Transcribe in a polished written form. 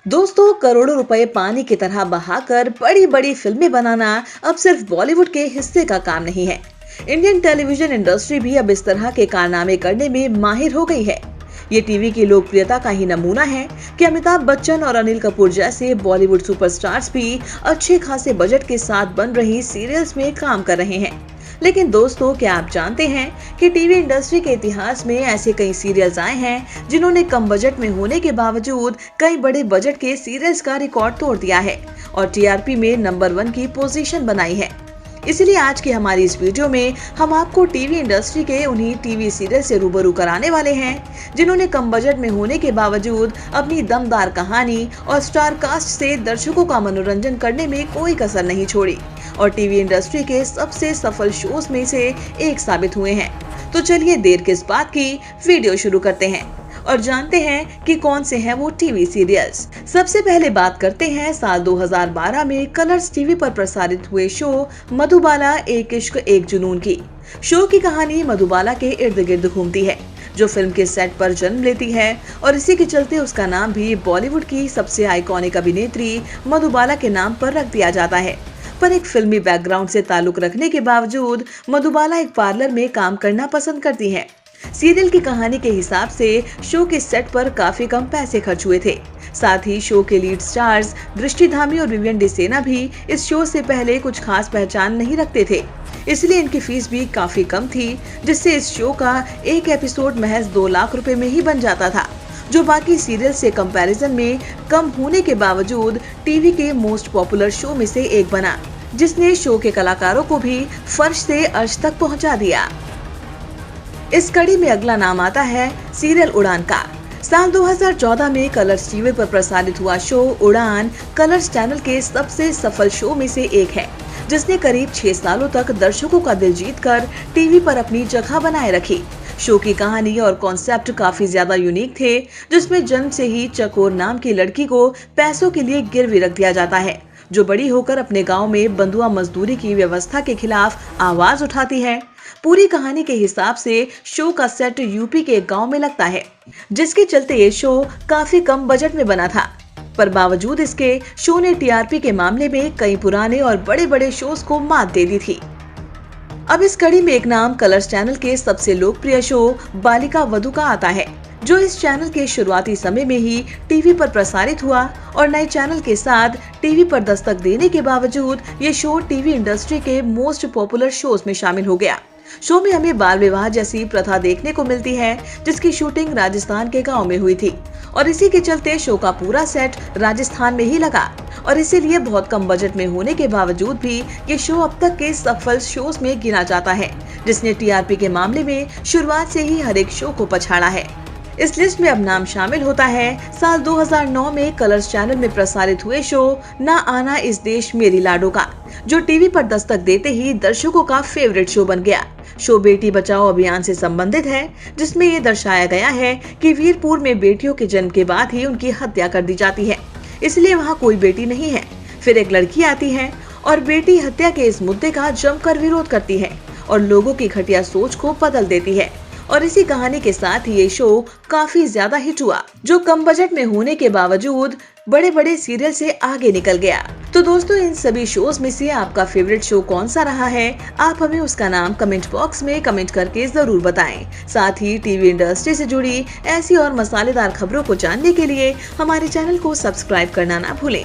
दोस्तों, करोड़ों रुपए पानी की तरह बहाकर बड़ी बड़ी फिल्में बनाना अब सिर्फ बॉलीवुड के हिस्से का काम नहीं है। इंडियन टेलीविजन इंडस्ट्री भी अब इस तरह के कारनामे करने में माहिर हो गई है। ये टीवी की लोकप्रियता का ही नमूना है कि अमिताभ बच्चन और अनिल कपूर जैसे बॉलीवुड सुपरस्टार्स भी अच्छे खासे बजट के साथ बन रही सीरियल्स में काम कर रहे हैं। लेकिन दोस्तों, क्या आप जानते हैं कि टीवी इंडस्ट्री के इतिहास में ऐसे कई सीरियल्स आए हैं जिन्होंने कम बजट में होने के बावजूद कई बड़े बजट के सीरियल्स का रिकॉर्ड तोड़ दिया है और टीआरपी में नंबर 1 की पोजीशन बनाई है। इसलिए आज की हमारी इस वीडियो में हम आपको टीवी इंडस्ट्री के उन्हीं टीवी सीरियल से रूबरू कराने वाले हैं जिन्होंने कम बजट में होने के बावजूद अपनी दमदार कहानी और स्टार कास्ट से दर्शकों का मनोरंजन करने में कोई कसर नहीं छोड़ी और टीवी इंडस्ट्री के सबसे सफल शोज में से एक साबित हुए हैं। तो चलिए देर किस बात की, वीडियो शुरू करते हैं और जानते हैं कि कौन से हैं वो टीवी सीरियल्स। सबसे पहले बात करते हैं साल 2012 में कलर्स टीवी पर प्रसारित हुए शो मधुबाला एक इश्क एक जुनून की। शो की कहानी मधुबाला के इर्द गिर्द घूमती है जो फिल्म के सेट पर जन्म लेती है और इसी के चलते उसका नाम भी बॉलीवुड की सबसे आइकॉनिक अभिनेत्री मधुबाला के नाम पर रख दिया जाता है। पर एक फिल्मी बैकग्राउंड से ताल्लुक रखने के बावजूद मधुबाला एक पार्लर में काम करना पसंद करती हैं। सीरियल की कहानी के हिसाब से शो के सेट पर काफी कम पैसे खर्च हुए थे। साथ ही शो के लीड स्टार्स दृष्टि धामी और विवियन डिसेना भी इस शो से पहले कुछ खास पहचान नहीं रखते थे, इसलिए इनकी फीस भी काफी कम थी, जिससे इस शो का एक एपिसोड महज 2 लाख रुपए में ही बन जाता था, जो बाकी सीरियल से कंपैरिजन में कम होने के बावजूद टीवी के मोस्ट पॉपुलर शो में से एक बना, जिसने शो के कलाकारों को भी फर्श से अर्श तक पहुंचा दिया। इस कड़ी में अगला नाम आता है सीरियल उड़ान का। साल 2014 में कलर्स टीवी पर प्रसारित हुआ शो उड़ान कलर्स चैनल के सबसे सफल शो में से एक है, जिसने करीब 6 सालों तक दर्शकों का दिल जीतकर टीवी पर अपनी जगह बनाए रखी। शो की कहानी और कॉन्सेप्ट काफी ज्यादा यूनिक थे, जिसमें जन्म से ही चकोर नाम की लड़की को पैसों के लिए गिरवी रख दिया जाता है, जो बड़ी होकर अपने गांव में बंधुआ मजदूरी की व्यवस्था के खिलाफ आवाज उठाती है। पूरी कहानी के हिसाब से शो का सेट यूपी के एक गांव में लगता है, जिसके चलते ये शो काफी कम बजट में बना था। पर बावजूद इसके शो ने टीआरपी के मामले में कई पुराने और बड़े बड़े शोज को मात दे दी थी। अब इस कड़ी में एक नाम कलर्स चैनल के सबसे लोकप्रिय शो बालिका वधू का आता है, जो इस चैनल के शुरुआती समय में ही टीवी पर प्रसारित हुआ और नए चैनल के साथ टीवी पर दस्तक देने के बावजूद ये शो टीवी इंडस्ट्री के मोस्ट पॉपुलर शोज में शामिल हो गया। शो में हमें बाल विवाह जैसी प्रथा देखने को मिलती है, जिसकी शूटिंग राजस्थान के गांव में हुई थी और इसी के चलते शो का पूरा सेट राजस्थान में ही लगा और इसीलिए बहुत कम बजट में होने के बावजूद भी ये शो अब तक के सफल शोज में गिना जाता है, जिसने टीआरपी के मामले में शुरुआत से ही हर एक शो को पछाड़ा है। इस लिस्ट में अब नाम शामिल होता है साल 2009 में कलर्स चैनल में प्रसारित हुए शो ना आना इस देश मेरी लाडो का, जो टीवी पर दस्तक देते ही दर्शकों का फेवरेट शो बन गया। शो बेटी बचाओ अभियान से संबंधित है, जिसमें ये दर्शाया गया है कि वीरपुर में बेटियों के जन्म के बाद ही उनकी हत्या कर दी जाती है, इसलिए वहाँ कोई बेटी नहीं है। फिर एक लड़की आती है और बेटी हत्या के इस मुद्दे का जमकर विरोध करती है और लोगों की घटिया सोच को बदल देती है और इसी कहानी के साथ ये शो काफी ज्यादा हिट हुआ, जो कम बजट में होने के बावजूद बड़े बड़े सीरियल से आगे निकल गया। तो दोस्तों, इन सभी शोज में से आपका फेवरेट शो कौन सा रहा है? आप हमें उसका नाम कमेंट बॉक्स में कमेंट करके जरूर बताएं। साथ ही टीवी इंडस्ट्री से जुड़ी ऐसी और मसालेदार खबरों को जानने के लिए हमारे चैनल को सब्सक्राइब करना ना भूलें।